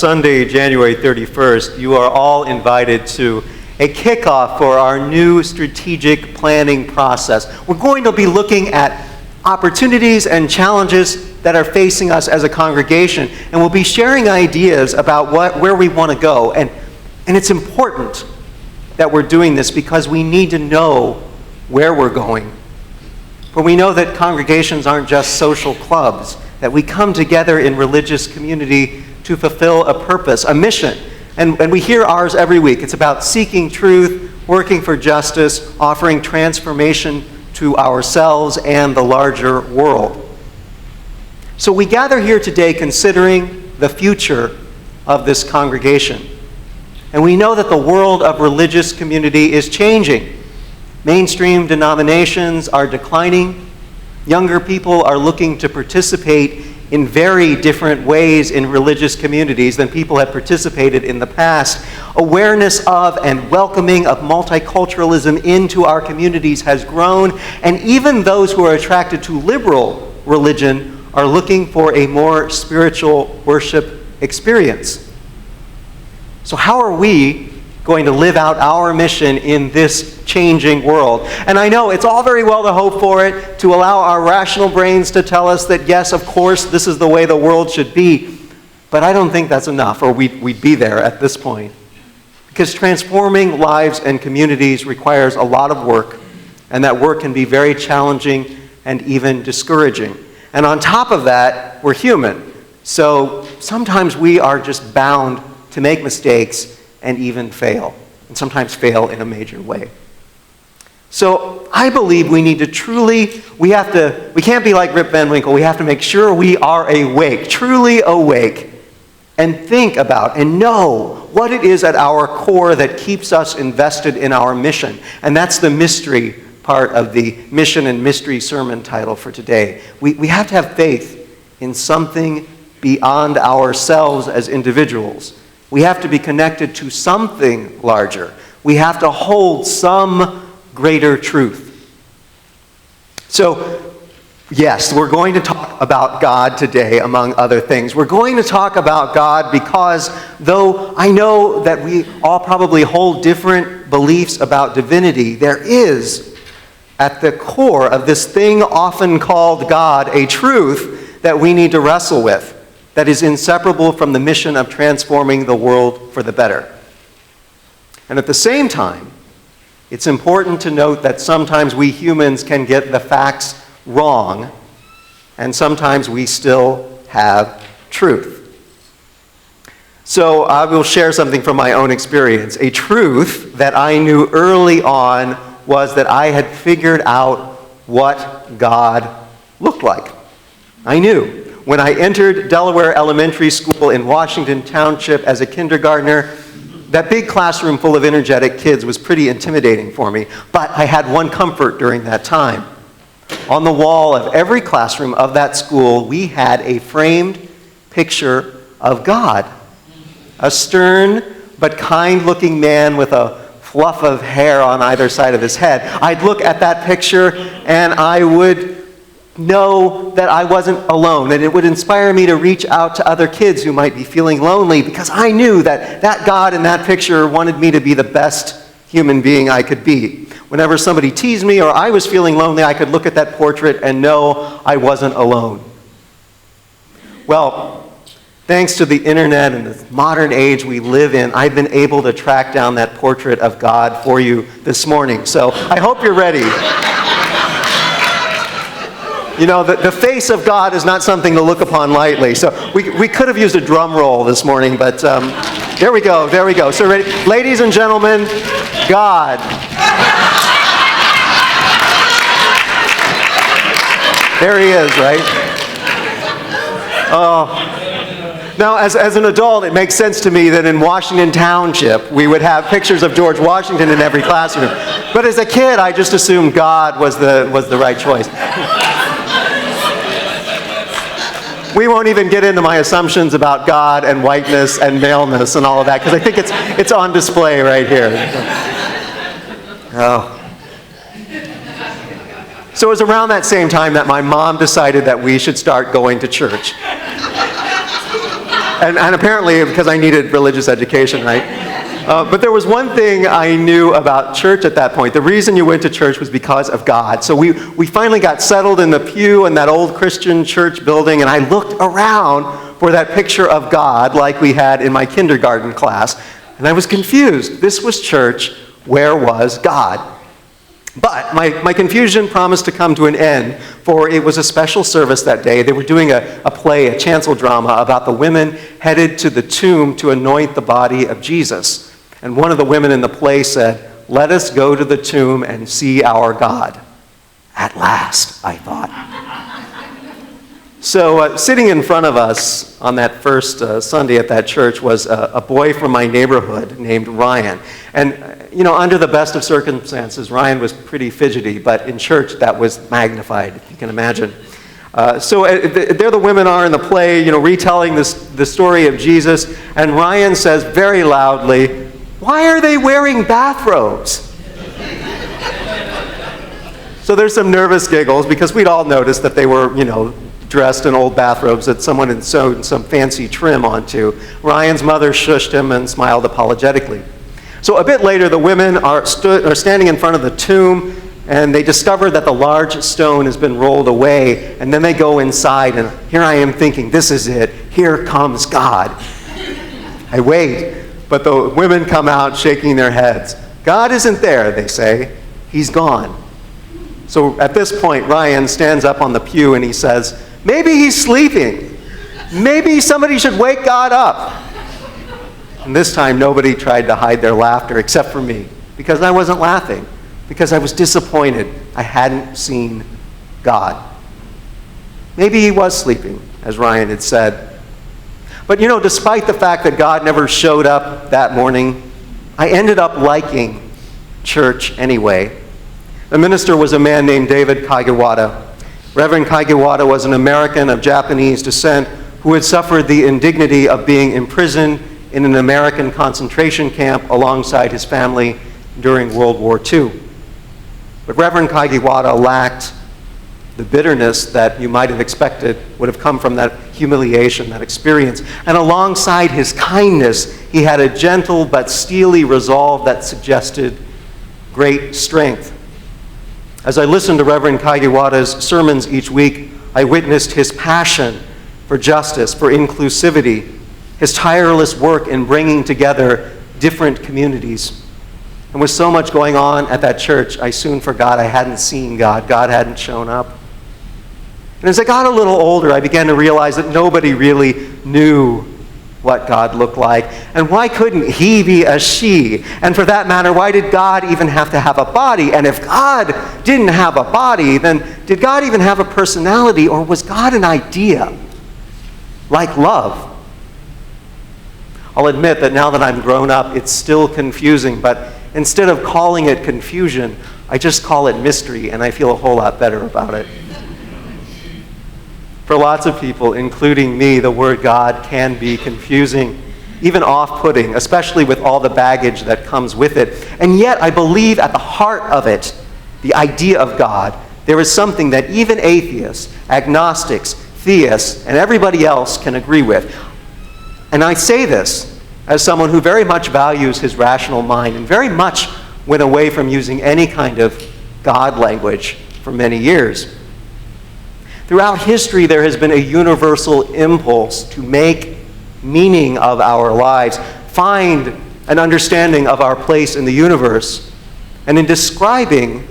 Sunday, January 31st, you are all invited to a kickoff for our new strategic planning process. We're going to be looking at opportunities and challenges that are facing us as a congregation, and we'll be sharing ideas about where we want to go. And it's important that we're doing this because we need to know where we're going. For we know that congregations aren't just social clubs, that we come together in religious community to fulfill a purpose, a mission. And we hear ours every week. It's about seeking truth, working for justice, offering transformation to ourselves and the larger world. So we gather here today considering the future of this congregation. And we know that the world of religious community is changing. Mainstream denominations are declining. Younger people are looking to participate in very different ways in religious communities than people have participated in the past. Awareness of and welcoming of multiculturalism into our communities has grown, and even those who are attracted to liberal religion are looking for a more spiritual worship experience. So how are we going to live out our mission in this changing world? And I know it's all very well to hope for it, to allow our rational brains to tell us that yes, of course, this is the way the world should be. But I don't think that's enough, or we'd be there at this point. Because transforming lives and communities requires a lot of work, and that work can be very challenging and even discouraging. And on top of that, we're human. So sometimes we are just bound to make mistakes and even fail, and sometimes fail in a major way. So I believe we need to we can't be like Rip Van Winkle. We have to make sure we are awake, truly awake, and think about and know what it is at our core that keeps us invested in our mission. And that's the mystery part of the mission and mystery sermon title for today. We have to have faith in something beyond ourselves as individuals. We have to be connected to something larger. We have to hold some greater truth. So, yes, we're going to talk about God today, among other things. We're going to talk about God because, though I know that we all probably hold different beliefs about divinity, there is, at the core of this thing often called God, a truth that we need to wrestle with, that is inseparable from the mission of transforming the world for the better. And at the same time, it's important to note that sometimes we humans can get the facts wrong, and sometimes we still have truth. So I will share something from my own experience. A truth that I knew early on was that I had figured out what God looked like. I knew. When I entered Delaware Elementary School in Washington Township as a kindergartner, that big classroom full of energetic kids was pretty intimidating for me. But I had one comfort during that time. On the wall of every classroom of that school, we had a framed picture of God. A stern but kind-looking man with a fluff of hair on either side of his head. I'd look at that picture and I would know that I wasn't alone, and it would inspire me to reach out to other kids who might be feeling lonely, because I knew that that God in that picture wanted me to be the best human being I could be. Whenever somebody teased me or I was feeling lonely, I could look at that portrait and know I wasn't alone. Well, thanks to the internet and the modern age we live in, I've been able to track down that portrait of God for you this morning. So I hope you're ready. You know, the face of God is not something to look upon lightly. So we could have used a drum roll this morning, but there we go. So ready? Ladies and gentlemen, God. There he is, right? Oh. Now, as an adult, it makes sense to me that in Washington Township, we would have pictures of George Washington in every classroom. But as a kid, I just assumed God was the right choice. We won't even get into my assumptions about God and whiteness and maleness and all of that, because I think it's on display right here. Oh. So it was around that same time that my mom decided that we should start going to church. and apparently because I needed religious education, right? But there was one thing I knew about church at that point. The reason you went to church was because of God. So we finally got settled in the pew in that old Christian church building, and I looked around for that picture of God like we had in my kindergarten class, and I was confused. This was church. Where was God? But my confusion promised to come to an end, for it was a special service that day. They were doing a play, a chancel drama, about the women headed to the tomb to anoint the body of Jesus. And one of the women in the play said, "Let us go to the tomb and see our God." At last, I thought. So sitting in front of us on that first Sunday at that church was a boy from my neighborhood named Ryan. And, under the best of circumstances, Ryan was pretty fidgety, but in church that was magnified, if you can imagine. So there the women are in the play, retelling the story of Jesus, and Ryan says very loudly, "Why are they wearing bathrobes?" So there's some nervous giggles, because we'd all noticed that they were, dressed in old bathrobes that someone had sewn some fancy trim onto. Ryan's mother shushed him and smiled apologetically. So a bit later, the women are standing in front of the tomb, and they discover that the large stone has been rolled away, and then they go inside, and here I am thinking, this is it. Here comes God. I wait, but the women come out shaking their heads. "God isn't there," they say. "He's gone." So at this point, Ryan stands up on the pew and he says, "Maybe he's sleeping. Maybe somebody should wake God up." And this time, nobody tried to hide their laughter except for me, because I wasn't laughing, because I was disappointed I hadn't seen God. Maybe he was sleeping, as Ryan had said. But despite the fact that God never showed up that morning, I ended up liking church anyway. The minister was a man named David Kagewata. Reverend Kagewata was an American of Japanese descent who had suffered the indignity of being imprisoned in an American concentration camp alongside his family during World War II. But Reverend Kagewata lacked the bitterness that you might have expected would have come from that humiliation, that experience. And alongside his kindness, he had a gentle but steely resolve that suggested great strength. As I listened to Reverend Kagewata's sermons each week, I witnessed his passion for justice, for inclusivity, his tireless work in bringing together different communities. And with so much going on at that church, I soon forgot I hadn't seen God. God hadn't shown up. And as I got a little older, I began to realize that nobody really knew what God looked like. And why couldn't he be a she? And for that matter, why did God even have to have a body? And if God didn't have a body, then did God even have a personality? Or was God an idea, like love? I'll admit that now that I'm grown up, it's still confusing, but instead of calling it confusion, I just call it mystery, and I feel a whole lot better about it. For lots of people, including me, the word God can be confusing, even off-putting, especially with all the baggage that comes with it. And yet, I believe at the heart of it, the idea of God, there is something that even atheists, agnostics, theists, and everybody else can agree with. And I say this as someone who very much values his rational mind and very much went away from using any kind of God language for many years. Throughout history, there has been a universal impulse to make meaning of our lives, find an understanding of our place in the universe. And in describing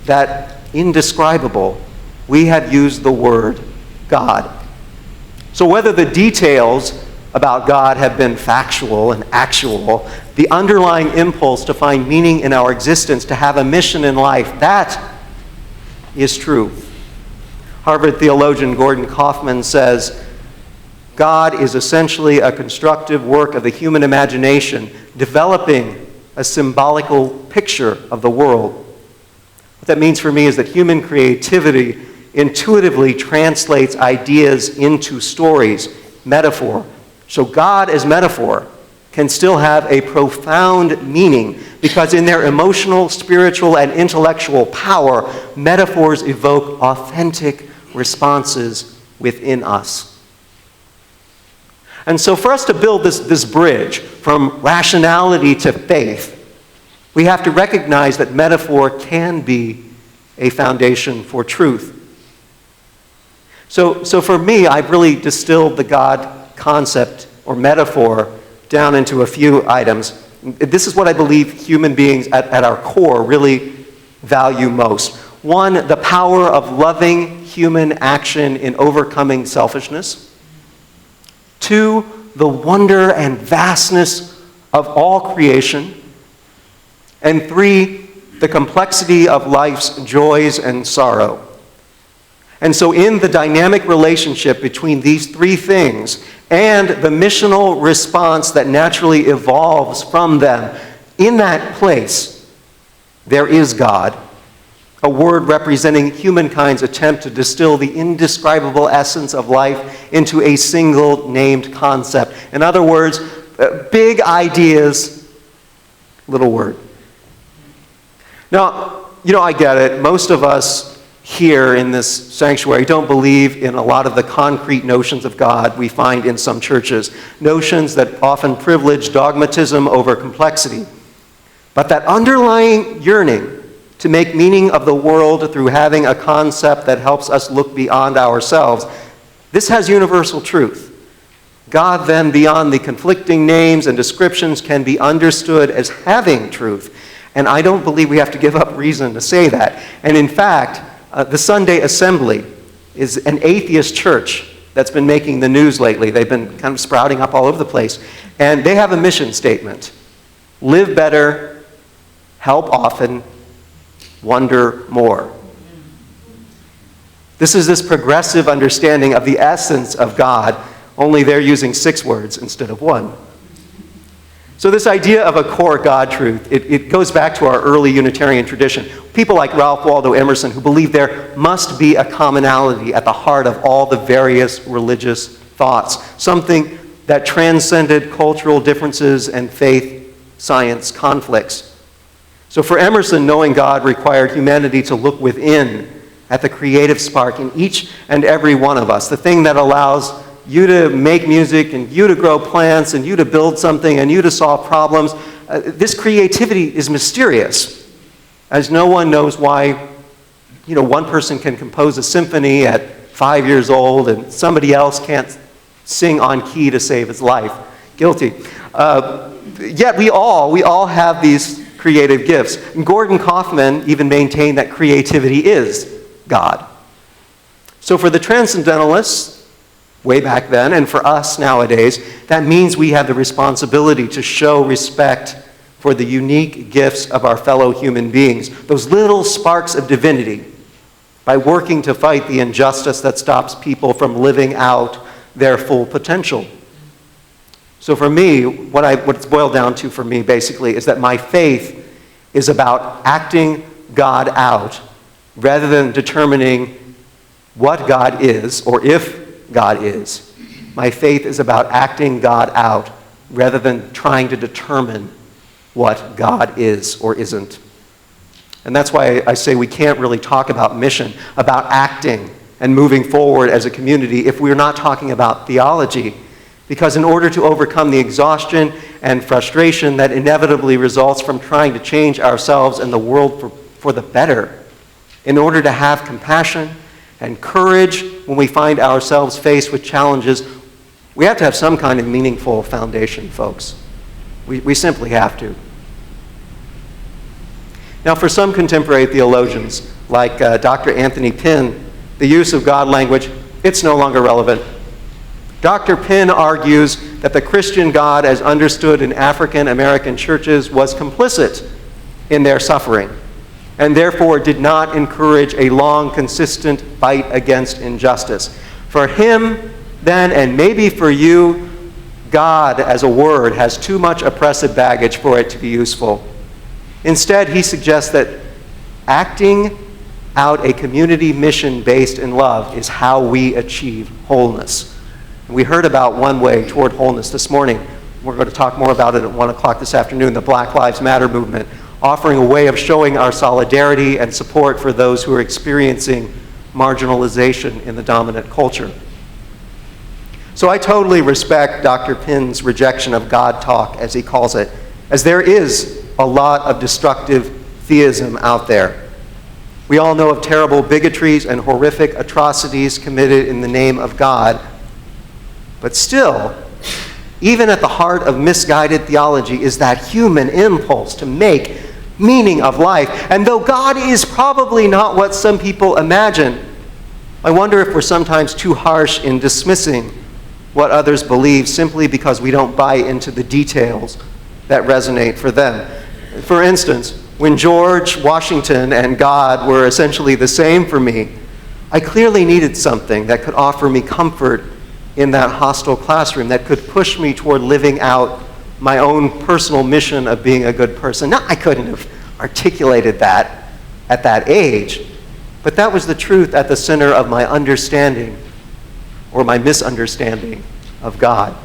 that indescribable, we have used the word God. So whether the details about God have been factual and actual, the underlying impulse to find meaning in our existence, to have a mission in life, that is true. Harvard theologian Gordon Kaufman says, God is essentially a constructive work of the human imagination, developing a symbolical picture of the world. What that means for me is that human creativity intuitively translates ideas into stories, metaphor. So God as metaphor can still have a profound meaning, because in their emotional, spiritual, and intellectual power, metaphors evoke authentic responses within us. And so for us to build this bridge from rationality to faith, we have to recognize that metaphor can be a foundation for truth. So for me, I've really distilled the God concept or metaphor down into a few items. This is what I believe human beings at our core really value most. One, the power of loving human action in overcoming selfishness. Two, the wonder and vastness of all creation. And three, the complexity of life's joys and sorrow. And so in the dynamic relationship between these three things and the missional response that naturally evolves from them, in that place, there is God, a word representing humankind's attempt to distill the indescribable essence of life into a single named concept. In other words, big ideas, little word. Now, I get it. Most of us here in this sanctuary don't believe in a lot of the concrete notions of God we find in some churches, notions that often privilege dogmatism over complexity. But that underlying yearning to make meaning of the world through having a concept that helps us look beyond ourselves, this has universal truth. God then, beyond the conflicting names and descriptions, can be understood as having truth. And I don't believe we have to give up reason to say that. And in fact, the Sunday Assembly is an atheist church that's been making the news lately. They've been kind of sprouting up all over the place. And they have a mission statement: live better, help often, wonder more. This is this progressive understanding of the essence of God, only they're using 6 words instead of 1. So this idea of a core God truth, it goes back to our early Unitarian tradition. People like Ralph Waldo Emerson, who believed there must be a commonality at the heart of all the various religious thoughts, something that transcended cultural differences and faith-science conflicts. So for Emerson, knowing God required humanity to look within at the creative spark in each and every one of us, the thing that allows you to make music, and you to grow plants, and you to build something, and you to solve problems. This creativity is mysterious, as no one knows why, one person can compose a symphony at 5 years old, and somebody else can't sing on key to save his life. Guilty. Yet we all have these creative gifts. And Gordon Kaufman even maintained that creativity is God. So for the Transcendentalists, way back then, and for us nowadays, that means we have the responsibility to show respect for the unique gifts of our fellow human beings, those little sparks of divinity, by working to fight the injustice that stops people from living out their full potential. So for me, what it's boiled down to for me, basically, is that my faith is about acting God out rather than determining what God is or if God is. My faith is about acting God out rather than trying to determine what God is or isn't. And that's why I say we can't really talk about mission, about acting and moving forward as a community, if we're not talking about theology. Because in order to overcome the exhaustion and frustration that inevitably results from trying to change ourselves and the world for the better, in order to have compassion and courage when we find ourselves faced with challenges, we have to have some kind of meaningful foundation, folks. We simply have to. Now, for some contemporary theologians, like Dr. Anthony Pinn, the use of God language, it's no longer relevant. Dr. Pinn argues that the Christian God, as understood in African American churches, was complicit in their suffering, and therefore did not encourage a long, consistent fight against injustice. For him, then, and maybe for you, God as a word has too much oppressive baggage for it to be useful. Instead, he suggests that acting out a community mission based in love is how we achieve wholeness. We heard about one way toward wholeness this morning. We're going to talk more about it at 1 o'clock this afternoon, the Black Lives Matter movement, offering a way of showing our solidarity and support for those who are experiencing marginalization in the dominant culture. So I totally respect Dr. Pinn's rejection of God talk, as he calls it, as there is a lot of destructive theism out there. We all know of terrible bigotries and horrific atrocities committed in the name of God. But still, even at the heart of misguided theology is that human impulse to make meaning of life. And though God is probably not what some people imagine, I wonder if we're sometimes too harsh in dismissing what others believe simply because we don't buy into the details that resonate for them. For instance, when George Washington and God were essentially the same for me, I clearly needed something that could offer me comfort in that hostile classroom, that could push me toward living out my own personal mission of being a good person. Now, I couldn't have articulated that at that age, but that was the truth at the center of my understanding or my misunderstanding of God.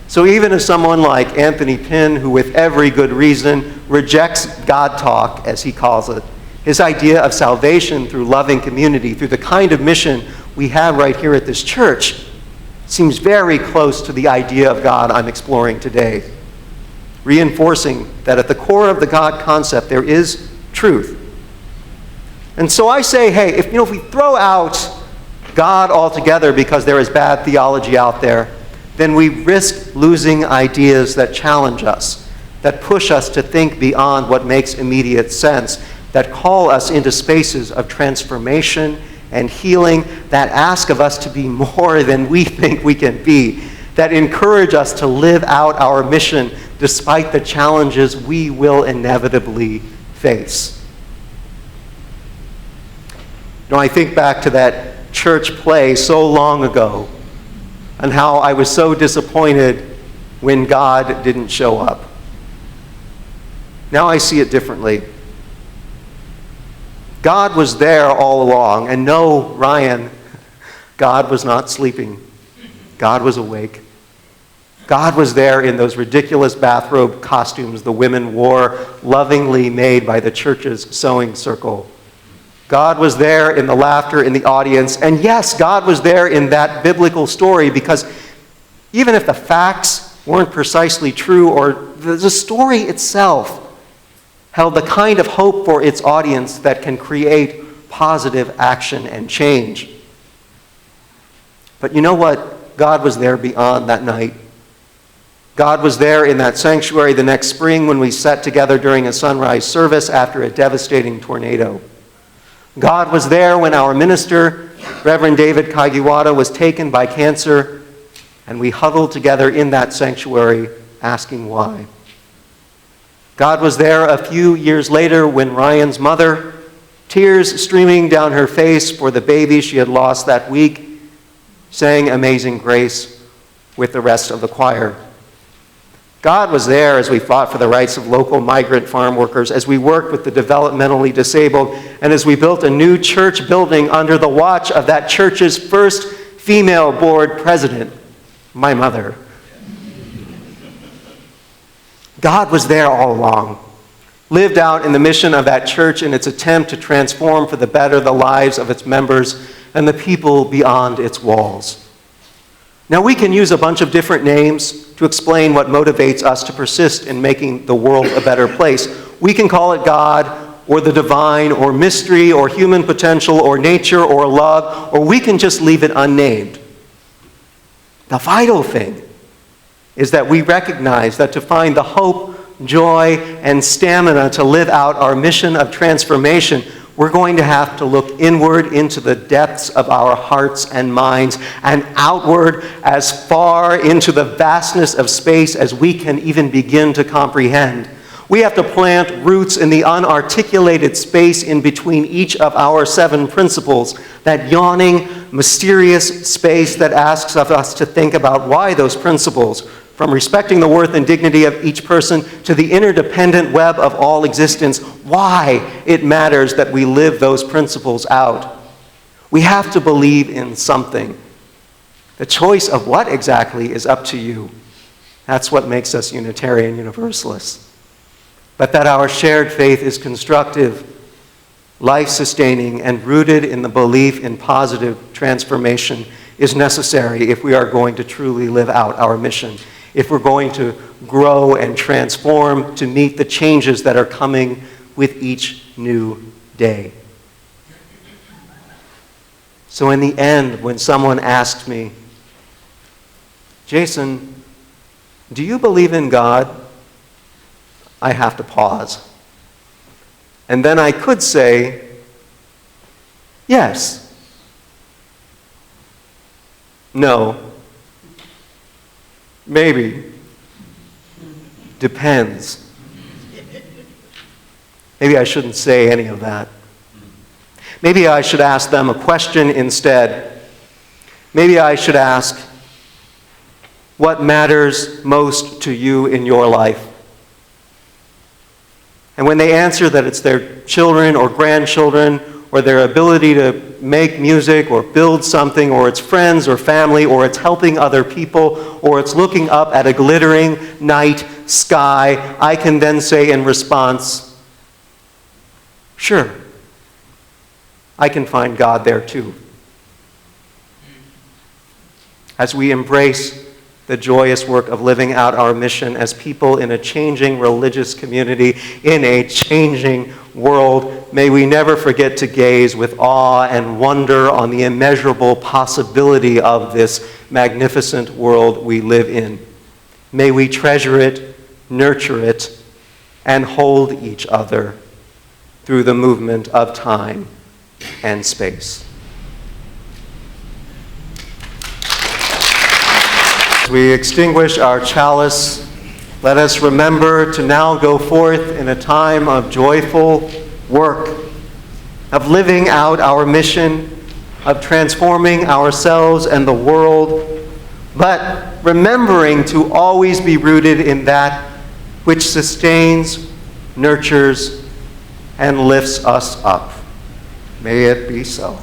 So even as someone like Anthony Pinn, who with every good reason rejects God talk, as he calls it, his idea of salvation through loving community, through the kind of mission we have right here at this church, seems very close to the idea of God I'm exploring today, reinforcing that at the core of the God concept there is truth. And so I say, hey, if we throw out God altogether because there is bad theology out there, then we risk losing ideas that challenge us, that push us to think beyond what makes immediate sense, that call us into spaces of transformation and healing, that ask of us to be more than we think we can be, that encourage us to live out our mission despite the challenges we will inevitably face. I think back to that church play so long ago and how I was so disappointed when God didn't show up. Now I see it differently. God was there all along, and no, Ryan, God was not sleeping. God was awake. God was there in those ridiculous bathrobe costumes the women wore, lovingly made by the church's sewing circle. God was there in the laughter in the audience, and yes, God was there in that biblical story, because even if the facts weren't precisely true, or the story itself held the kind of hope for its audience that can create positive action and change. But you know what? God was there beyond that night. God was there in that sanctuary the next spring when we sat together during a sunrise service after a devastating tornado. God was there when our minister, Reverend David Kagiwara, was taken by cancer, and we huddled together in that sanctuary asking why. God was there a few years later when Ryan's mother, tears streaming down her face for the baby she had lost that week, sang Amazing Grace with the rest of the choir. God was there as we fought for the rights of local migrant farm workers, as we worked with the developmentally disabled, and as we built a new church building under the watch of that church's first female board president, my mother. God was there all along, lived out in the mission of that church in its attempt to transform for the better the lives of its members and the people beyond its walls. Now, we can use a bunch of different names to explain what motivates us to persist in making the world a better place. We can call it God, or the divine, or mystery, or human potential, or nature, or love, or we can just leave it unnamed. The vital thing is that we recognize that to find the hope, joy, and stamina to live out our mission of transformation, we're going to have to look inward into the depths of our hearts and minds, and outward as far into the vastness of space as we can even begin to comprehend. We have to plant roots in the unarticulated space in between each of our 7 principles, that yawning, mysterious space that asks of us to think about why those principles, from respecting the worth and dignity of each person to the interdependent web of all existence, why it matters that we live those principles out. We have to believe in something. The choice of what exactly is up to you. That's what makes us Unitarian Universalists. But that our shared faith is constructive, life-sustaining, and rooted in the belief in positive transformation is necessary if we are going to truly live out our mission, if we're going to grow and transform to meet the changes that are coming with each new day. So in the end, when someone asked me, Jason, do you believe in God? I have to pause. And then I could say, yes. No. Maybe. Depends. Maybe I shouldn't say any of that. Maybe I should ask them a question instead. Maybe I should ask, what matters most to you in your life? And when they answer that it's their children or grandchildren, or their ability to make music or build something, or it's friends or family, or it's helping other people, or it's looking up at a glittering night sky, I can then say in response, sure, I can find God there too. As we embrace the joyous work of living out our mission as people in a changing religious community, in a changing world, may we never forget to gaze with awe and wonder on the immeasurable possibility of this magnificent world we live in. May we treasure it, nurture it, and hold each other through the movement of time and space. As we extinguish our chalice, let us remember to now go forth in a time of joyful work, of living out our mission, of transforming ourselves and the world, but remembering to always be rooted in that which sustains, nurtures, and lifts us up. May it be so.